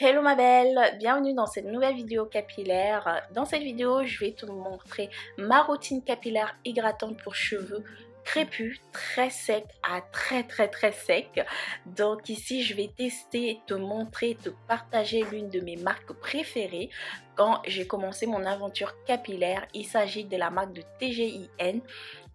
Hello ma belle, bienvenue dans cette nouvelle vidéo capillaire. Dans cette vidéo, je vais te montrer ma routine capillaire hydratante pour cheveux crépus, très secs à très sec. Donc ici, je vais tester, te montrer, te partager l'une de mes marques préférées. Quand j'ai commencé mon aventure capillaire, il s'agit de la marque de TGIN.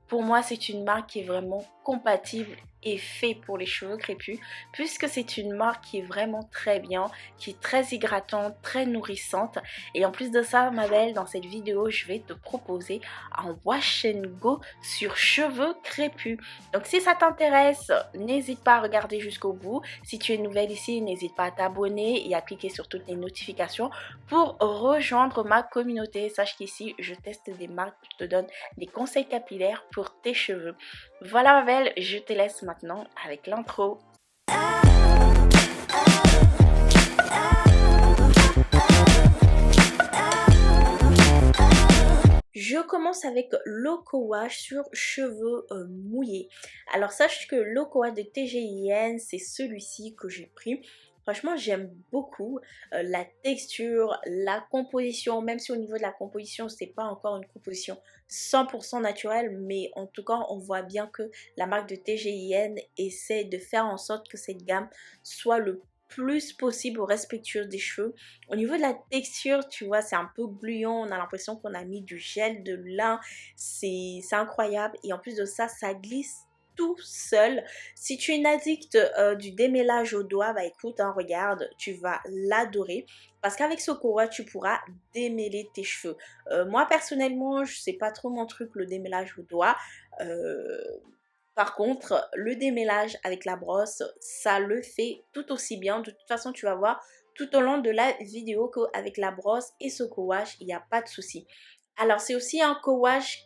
Pour moi, c'est une marque qui est vraiment compatible et fait pour les cheveux crépus, puisque c'est une marque qui est vraiment très bien, qui est très hydratante, très nourrissante. Et en plus de ça, ma belle, dans cette vidéo, je vais te proposer un wash and go sur cheveux crépus. Donc si ça t'intéresse, n'hésite pas à regarder jusqu'au bout. Si tu es nouvelle ici, n'hésite pas à t'abonner et à cliquer sur toutes les notifications pour rejoindre ma communauté. Sache qu'ici, je teste des marques, je te donne des conseils capillaires pour tes cheveux. Voilà ma belle, je te laisse maintenant avec l'intro. Je commence avec Loco Wash sur cheveux mouillés. Alors sache que Loco Wash de TGIN, c'est celui-ci que j'ai pris. Franchement, j'aime beaucoup la texture, la composition, même si au niveau de la composition, c'est pas encore une composition 100% naturelle, mais en tout cas, on voit bien que la marque de TGIN essaie de faire en sorte que cette gamme soit le plus possible respectueuse des cheveux. Au niveau de la texture, tu vois, c'est un peu gluant, on a l'impression qu'on a mis du gel, de lin, c'est incroyable. Et en plus de ça, ça glisse tout seul. Si tu es une addict du démêlage au doigt, bah écoute, hein, regarde, tu vas l'adorer. Parce qu'avec ce courroie, tu pourras démêler tes cheveux. Moi, personnellement, je sais pas trop mon truc, le démêlage au doigt. Par contre, le démêlage avec la brosse, ça le fait tout aussi bien. De toute façon, tu vas voir tout au long de la vidéo qu'avec la brosse et ce co-wash, il n'y a pas de souci. Alors, c'est aussi un co-wash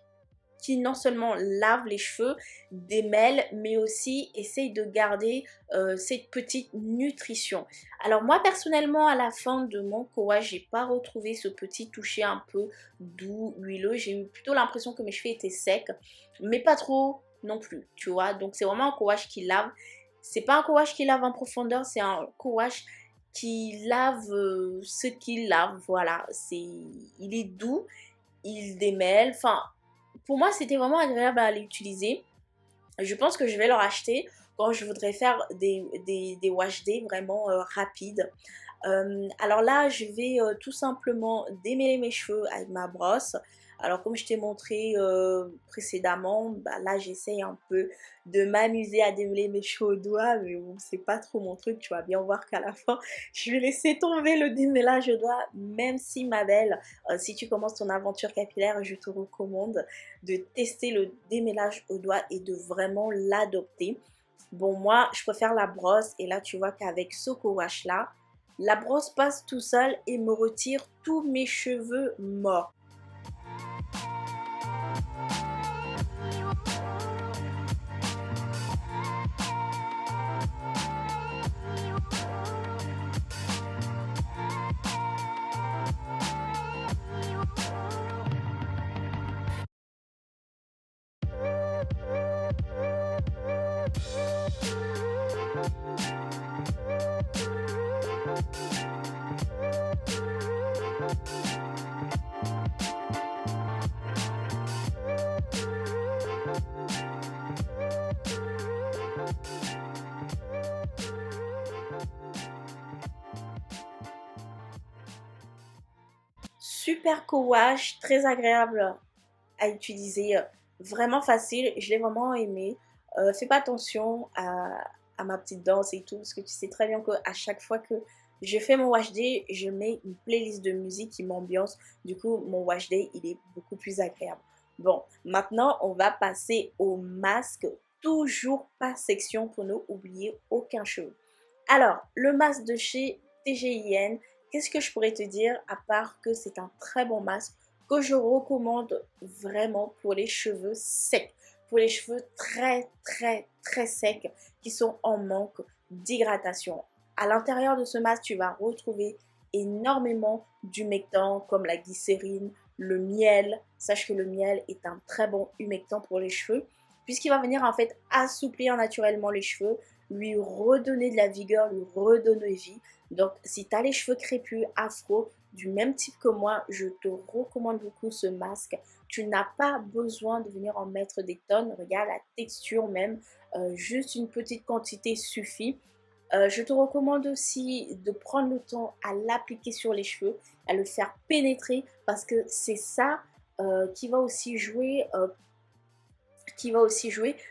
qui non seulement lave les cheveux, démêle, mais aussi essaye de garder cette petite nutrition. Alors moi personnellement, à la fin de mon co-wash, j'ai pas retrouvé ce petit toucher un peu doux, huileux. J'ai eu plutôt l'impression que mes cheveux étaient secs, mais pas trop non plus, tu vois. Donc c'est vraiment un co-wash qui lave. C'est pas un co-wash qui lave en profondeur, c'est un co-wash qui lave ce qu'il lave, voilà. Il est doux, il démêle, enfin pour moi, c'était vraiment agréable à l'utiliser. Je pense que je vais le racheter quand je voudrais faire des wash day vraiment rapides. Alors là, je vais tout simplement démêler mes cheveux avec ma brosse. Alors comme je t'ai montré précédemment, bah là j'essaye un peu de m'amuser à démêler mes cheveux au doigt, mais bon, c'est pas trop mon truc, tu vas bien voir qu'à la fin, je vais laisser tomber le démêlage au doigt, même si ma belle, si tu commences ton aventure capillaire, je te recommande de tester le démêlage au doigt et de vraiment l'adopter. Bon, moi, je préfère la brosse et là, tu vois qu'avec ce co-wash là, la brosse passe tout seul et me retire tous mes cheveux morts. Super co-wash, très agréable à utiliser, vraiment facile, je l'ai vraiment aimé. Fais pas attention à ma petite danse et tout, parce que tu sais très bien qu'à chaque fois que je fais mon wash day, je mets une playlist de musique qui m'ambiance. Du coup, mon wash day, il est beaucoup plus agréable. Bon, maintenant, on va passer au masque, toujours par section pour ne oublier aucun cheveu. Alors, le masque de chez TGIN, qu'est-ce que je pourrais te dire à part que c'est un très bon masque que je recommande vraiment pour les cheveux secs, pour les cheveux très secs qui sont en manque d'hydratation. À l'intérieur de ce masque, tu vas retrouver énormément d'humectants comme la glycérine, le miel. Sache que le miel est un très bon humectant pour les cheveux puisqu'il va venir en fait assouplir naturellement les cheveux, lui redonner de la vigueur, lui redonner vie. Donc si tu as les cheveux crépus, afro, du même type que moi, je te recommande beaucoup ce masque. Tu n'as pas besoin de venir en mettre des tonnes. Regarde la texture même, juste une petite quantité suffit. Je te recommande aussi de prendre le temps à l'appliquer sur les cheveux, à le faire pénétrer parce que c'est ça qui va aussi jouer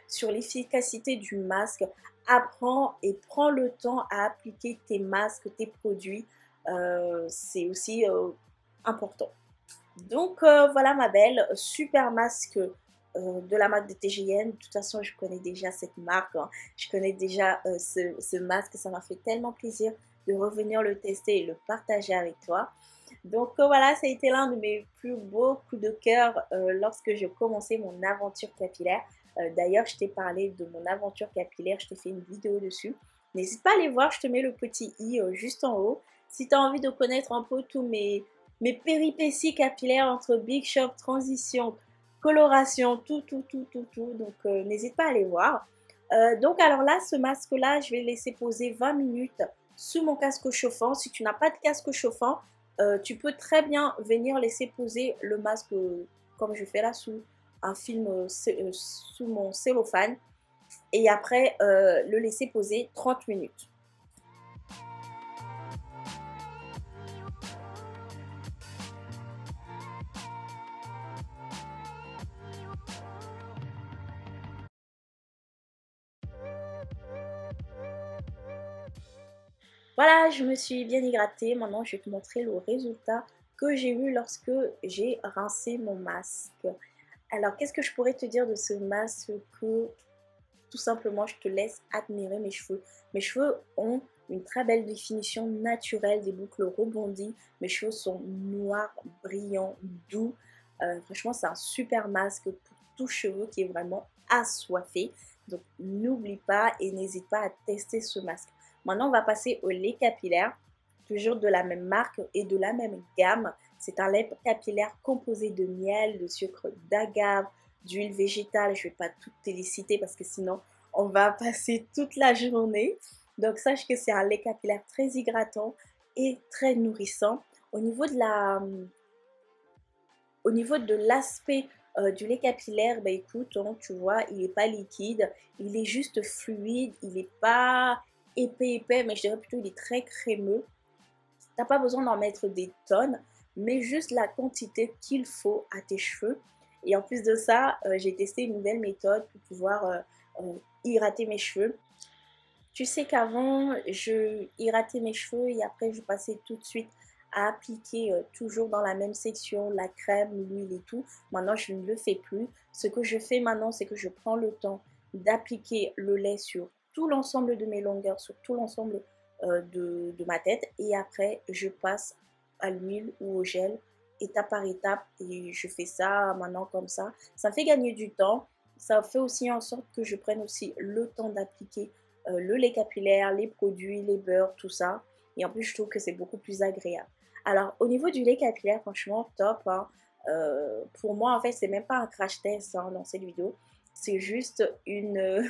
sur l'efficacité du masque. Apprends et prends le temps à appliquer tes masques, tes produits. C'est aussi important. Donc voilà ma belle, super masque de la marque de TGN. De toute façon, je connais déjà cette marque, hein. Je connais déjà ce masque. Ça m'a fait tellement plaisir de revenir le tester et le partager avec toi. Donc voilà, ça a été l'un de mes plus beaux coups de cœur lorsque j'ai commencé mon aventure capillaire. D'ailleurs, je t'ai parlé de mon aventure capillaire, je t'ai fait une vidéo dessus. N'hésite pas à aller voir, je te mets le petit i juste en haut. Si tu as envie de connaître un peu tous mes péripéties capillaires entre Big Shop, transition, coloration, tout. Donc n'hésite pas à aller voir. Donc alors là, ce masque-là, je vais le laisser poser 20 minutes sous mon casque chauffant. Si tu n'as pas de casque chauffant, tu peux très bien venir laisser poser le masque comme je fais là sous un film, sous mon cellophane. Et après, le laisser poser 30 minutes. Voilà, je me suis bien hydratée. Maintenant, je vais te montrer le résultat que j'ai eu lorsque j'ai rincé mon masque. Alors, qu'est-ce que je pourrais te dire de ce masque? Que tout simplement, je te laisse admirer mes cheveux. Mes cheveux ont une très belle définition naturelle, des boucles rebondies. Mes cheveux sont noirs, brillants, doux. Franchement, c'est un super masque pour tout cheveu qui est vraiment assoiffé. Donc, n'oublie pas et n'hésite pas à tester ce masque. Maintenant, on va passer au lait capillaire, toujours de la même marque et de la même gamme. C'est un lait capillaire composé de miel, de sucre d'agave, d'huile végétale. Je ne vais pas toutes te les citer parce que sinon, on va passer toute la journée. Donc, sache que c'est un lait capillaire très hydratant et très nourrissant. Au niveau de l'aspect du lait capillaire, bah écoute, hein, tu vois, il n'est pas liquide, il est juste fluide, il n'est pas épais, mais je dirais plutôt il est très crémeux. T'as pas besoin d'en mettre des tonnes, mais juste la quantité qu'il faut à tes cheveux. Et en plus de ça, j'ai testé une nouvelle méthode pour pouvoir hydrater mes cheveux. Tu sais qu'avant, je hydratais mes cheveux et après, je passais tout de suite à appliquer toujours dans la même section la crème, l'huile et tout. Maintenant, je ne le fais plus. Ce que je fais maintenant, c'est que je prends le temps d'appliquer le lait sur tout l'ensemble de mes longueurs, sur tout l'ensemble de ma tête. Et après, je passe à l'huile ou au gel, étape par étape. Et je fais ça maintenant comme ça. Ça me fait gagner du temps. Ça fait aussi en sorte que je prenne aussi le temps d'appliquer le lait capillaire, les produits, les beurres, tout ça. Et en plus, je trouve que c'est beaucoup plus agréable. Alors, au niveau du lait capillaire, franchement, top, hein. Pour moi, en fait, c'est même pas un crash test hein, dans cette vidéo. C'est juste une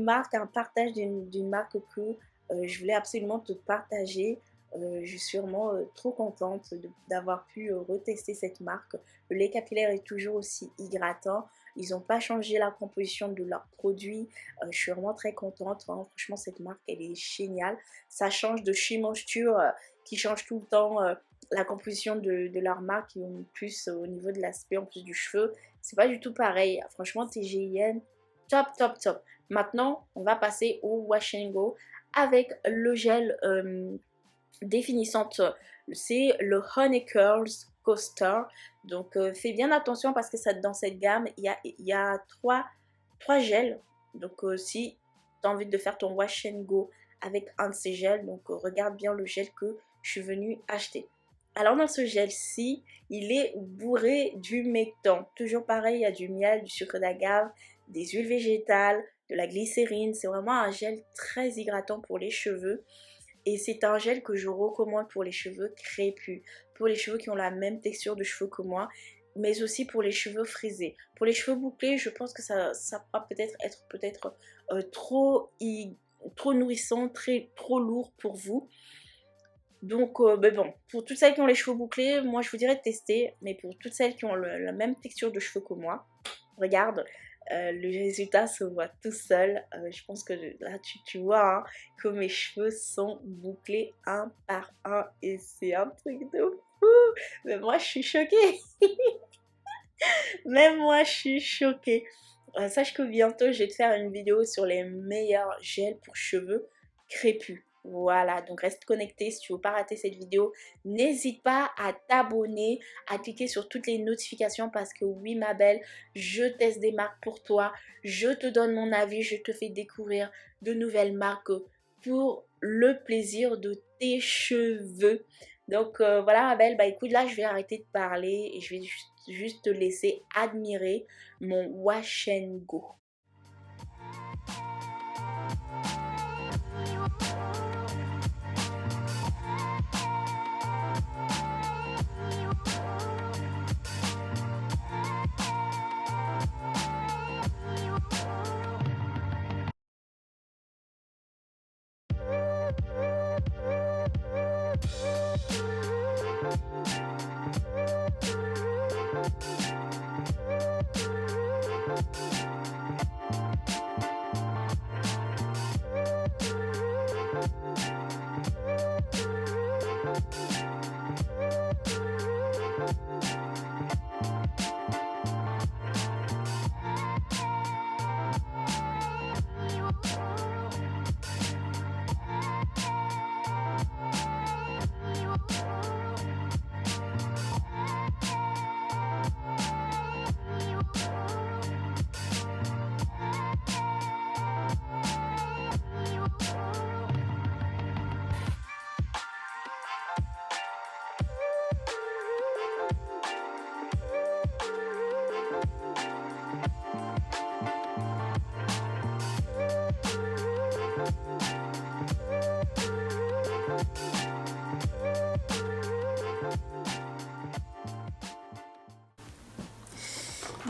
marque, un partage d'une marque que je voulais absolument te partager. Je suis vraiment trop contente d'avoir pu retester cette marque. Le lait capillaire est toujours aussi hydratant. Ils n'ont pas changé la composition de leurs produits. Je suis vraiment très contente, hein. Franchement, cette marque, elle est géniale. Ça change de chez Moisture qui change tout le temps la composition de leur marque. Qui ont plus au niveau de l'aspect, en plus du cheveu. C'est pas du tout pareil. Franchement, TGIN, top. Maintenant, on va passer au Wash and Go avec le gel définissante. C'est le Honey Curls Coaster. Donc fais bien attention parce que ça, dans cette gamme, il y a trois gels. Donc si tu as envie de faire ton Wash and Go avec un de ces gels, donc regarde bien le gel que je suis venue acheter. Alors dans ce gel-ci, il est bourré d'humectant. Toujours pareil, il y a du miel, du sucre d'agave, des huiles végétales, de la glycérine. C'est vraiment un gel très hydratant pour les cheveux. Et c'est un gel que je recommande pour les cheveux crépus, pour les cheveux qui ont la même texture de cheveux que moi. mais aussi pour les cheveux frisés. Pour les cheveux bouclés, je pense que ça va peut-être être trop nourrissant, trop lourd pour vous. Donc, mais bon, pour toutes celles qui ont les cheveux bouclés, moi je vous dirais de tester. Mais pour toutes celles qui ont la même texture de cheveux que moi, regarde, le résultat se voit tout seul. Je pense que là tu vois hein, que mes cheveux sont bouclés un par un et c'est un truc de fou. Mais moi je suis choquée. Même moi je suis choquée. Sache que bientôt je vais te faire une vidéo sur les meilleurs gels pour cheveux crépus. Voilà, donc reste connecté si tu veux pas rater cette vidéo. N'hésite pas à t'abonner, à cliquer sur toutes les notifications parce que oui ma belle, je teste des marques pour toi. Je te donne mon avis, je te fais découvrir de nouvelles marques pour le plaisir de tes cheveux. Donc voilà ma belle, bah écoute là je vais arrêter de parler et je vais juste te laisser admirer mon Wash and Go.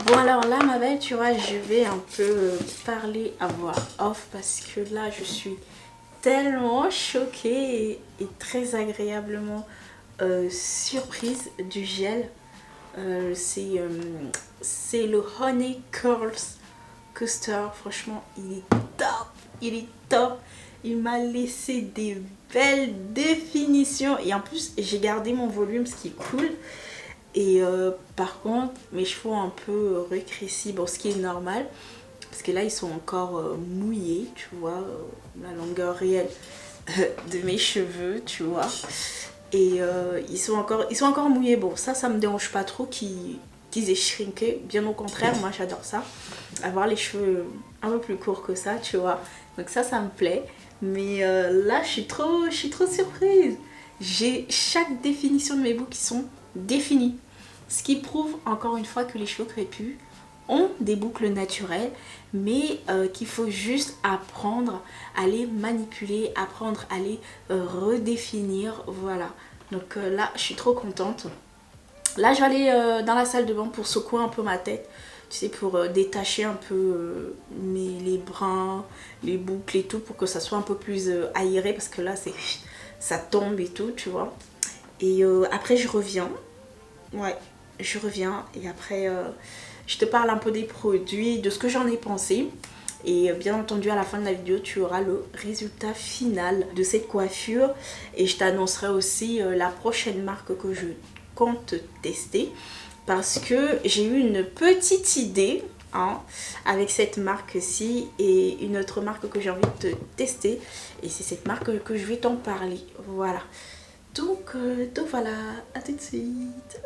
Bon alors là ma belle, tu vois, je vais un peu parler à voix off parce que là je suis tellement choquée et très agréablement surprise du gel. C'est le Honey Curls Coaster, franchement il est top, il est top. Il m'a laissé des belles définitions et en plus j'ai gardé mon volume, ce qui est cool. Et par contre, mes cheveux ont un peu rétréci, bon, ce qui est normal, parce que là, ils sont encore mouillés, tu vois, la longueur réelle de mes cheveux, tu vois. Et ils sont encore mouillés. Bon, ça me dérange pas trop qu'ils aient shrinké. Bien au contraire, moi, j'adore ça. Avoir les cheveux un peu plus courts que ça, tu vois. Donc ça me plaît. Mais là, je suis trop surprise. J'ai chaque définition de mes boucles qui sont définies. Ce qui prouve encore une fois que les cheveux crépus ont des boucles naturelles, mais qu'il faut juste apprendre à les manipuler, apprendre à les redéfinir. Voilà. Donc là, je suis trop contente. Là, je vais aller dans la salle de bain pour secouer un peu ma tête. Tu sais, pour détacher un peu les brins, les boucles et tout, pour que ça soit un peu plus aéré, parce que là, ça tombe et tout, tu vois. Et après, je reviens. Ouais, je reviens et après je te parle un peu des produits, de ce que j'en ai pensé. Et bien entendu à la fin de la vidéo tu auras le résultat final de cette coiffure. Et je t'annoncerai aussi la prochaine marque que je compte tester. Parce que j'ai eu une petite idée hein, avec cette marque-ci et une autre marque que j'ai envie de tester. Et c'est cette marque que je vais t'en parler. Voilà. Donc voilà, à tout de suite.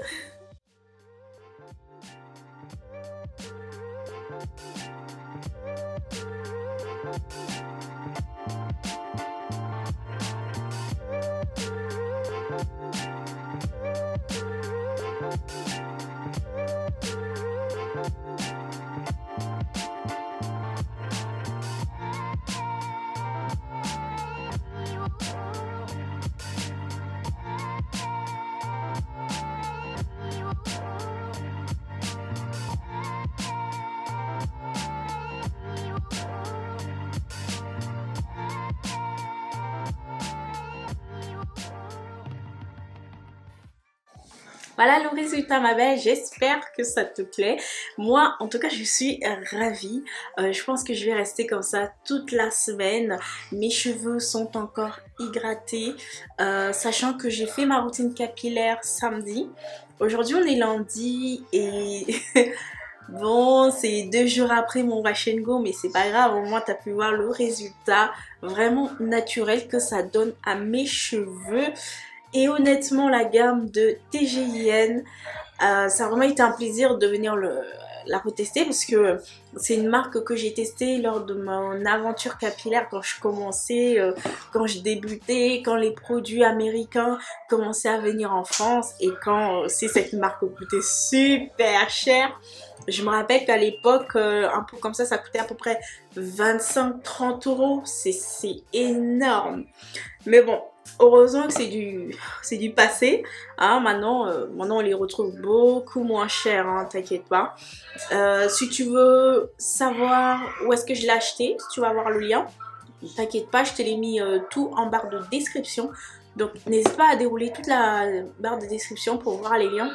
Voilà le résultat ma belle, j'espère que ça te plaît. Moi en tout cas je suis ravie. Je pense que je vais rester comme ça toute la semaine. Mes cheveux sont encore hydratés, sachant que j'ai fait ma routine capillaire samedi. Aujourd'hui on est lundi et bon c'est 2 jours après mon wash and go, mais c'est pas grave, au moins tu as pu voir le résultat vraiment naturel que ça donne à mes cheveux. Et honnêtement la gamme de TGIN, ça a vraiment été un plaisir de venir la retester parce que c'est une marque que j'ai testée lors de mon aventure capillaire quand je commençais, quand je débutais, quand les produits américains commençaient à venir en France et quand cette marque coûtait super cher. Je me rappelle qu'à l'époque, un pot comme ça coûtait à peu près 25-30 euros. C'est énorme. Mais bon, heureusement que c'est du passé. Hein, maintenant on les retrouve beaucoup moins chers, hein, t'inquiète pas. Si tu veux savoir où est-ce que je l'ai acheté, tu vas voir le lien. T'inquiète pas, je te l'ai mis tout en barre de description. Donc n'hésite pas à dérouler toute la barre de description pour voir les liens.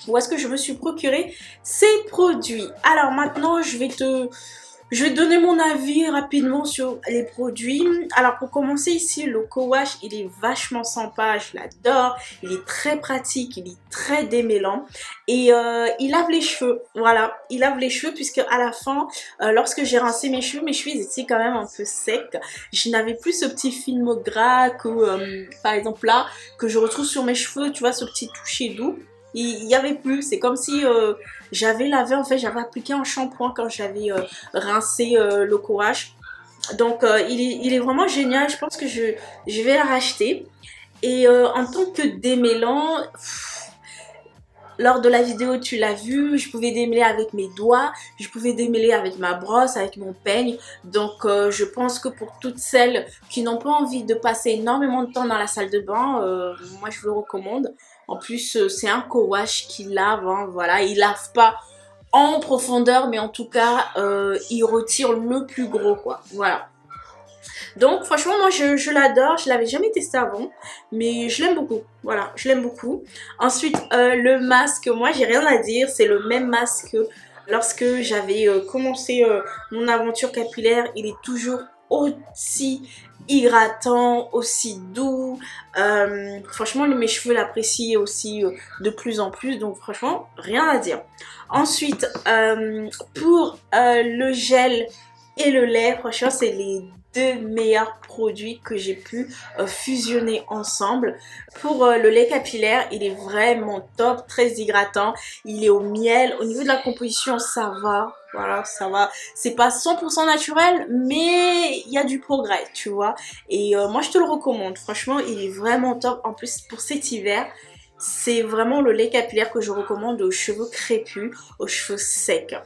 Où est-ce que je me suis procuré ces produits. Alors maintenant je vais te donner mon avis rapidement sur les produits. Alors pour commencer ici, le co-wash il est vachement sympa, je l'adore. Il est très pratique, il est très démêlant. Et il lave les cheveux, voilà. Il lave les cheveux puisque à la fin, lorsque j'ai rincé mes cheveux ils étaient quand même un peu secs. Je n'avais plus ce petit film gras que par exemple là, que je retrouve sur mes cheveux, tu vois, ce petit toucher doux. Il n'y avait plus, c'est comme si j'avais lavé, en fait j'avais appliqué un shampoing quand j'avais rincé le co-wash. Donc il est vraiment génial, je pense que je vais la racheter. Et en tant que démêlant, lors de la vidéo tu l'as vu, je pouvais démêler avec mes doigts, je pouvais démêler avec ma brosse, avec mon peigne. Donc je pense que pour toutes celles qui n'ont pas envie de passer énormément de temps dans la salle de bain, moi je vous le recommande. En plus c'est un co-wash qui lave, hein, voilà, il lave pas en profondeur mais en tout cas il retire le plus gros quoi, voilà. Donc franchement moi je l'adore, je l'avais jamais testé avant mais je l'aime beaucoup, voilà, je l'aime beaucoup. Ensuite le masque, moi j'ai rien à dire, c'est le même masque que lorsque j'avais commencé mon aventure capillaire. Il est toujours aussi hydratant, aussi doux. Franchement mes cheveux l'apprécient aussi de plus en plus, donc franchement rien à dire. Ensuite pour le gel et le lait, franchement c'est les deux meilleurs produits que j'ai pu fusionner ensemble. Pour le lait capillaire, il est vraiment top, très hydratant, il est au miel. Au niveau de la composition ça va, voilà, ça va, c'est pas 100% naturel mais il y a du progrès, tu vois. Et moi je te le recommande, franchement il est vraiment top. En plus pour cet hiver, c'est vraiment le lait capillaire que je recommande aux cheveux crépus, aux cheveux secs.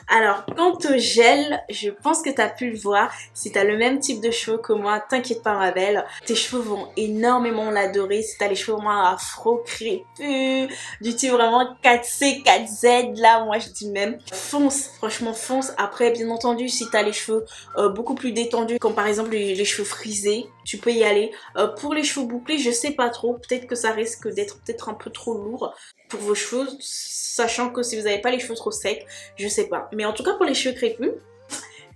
Alors, quant au gel, je pense que tu as pu le voir. Si tu as le même type de cheveux que moi, t'inquiète pas ma belle, tes cheveux vont énormément l'adorer. Si tu as les cheveux vraiment afro, crépus, du type vraiment 4C, 4Z, là, moi je dis même, fonce, franchement fonce. Après, bien entendu, si tu as les cheveux beaucoup plus détendus, comme par exemple les cheveux frisés, tu peux y aller. Pour les cheveux bouclés, je sais pas trop, peut-être que ça risque d'être peut-être un peu trop lourd pour vos cheveux, sachant que si vous n'avez pas les cheveux trop secs, je sais pas. Mais en tout cas pour les cheveux crépus,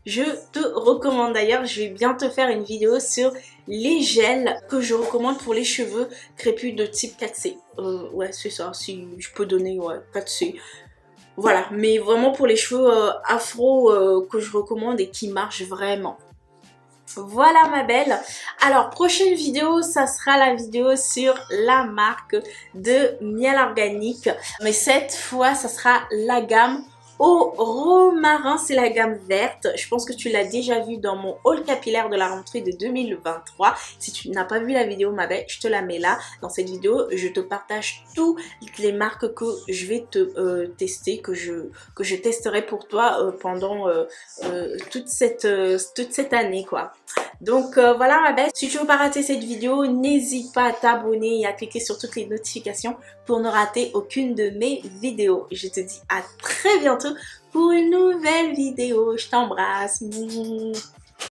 je te recommande. D'ailleurs je vais bientôt faire une vidéo sur les gels que je recommande pour les cheveux crépus de type 4C. Ouais c'est ça, si je peux donner, ouais, 4C. Voilà, mais vraiment pour les cheveux afro que je recommande et qui marchent vraiment. Voilà ma belle. Alors prochaine vidéo, ça sera la vidéo sur la marque de miel organique. Mais cette fois, ça sera la gamme au romarin, c'est la gamme verte. Je pense que tu l'as déjà vu dans mon haul capillaire de la rentrée de 2023. Si tu n'as pas vu la vidéo ma belle, je te la mets là. Dans cette vidéo, je te partage toutes les marques que je vais te tester, que je testerai pour toi pendant toute cette année quoi. Donc voilà ma belle, si tu veux pas rater cette vidéo, n'hésite pas à t'abonner et à cliquer sur toutes les notifications pour ne rater aucune de mes vidéos. Je te dis à très bientôt pour une nouvelle vidéo. Je t'embrasse.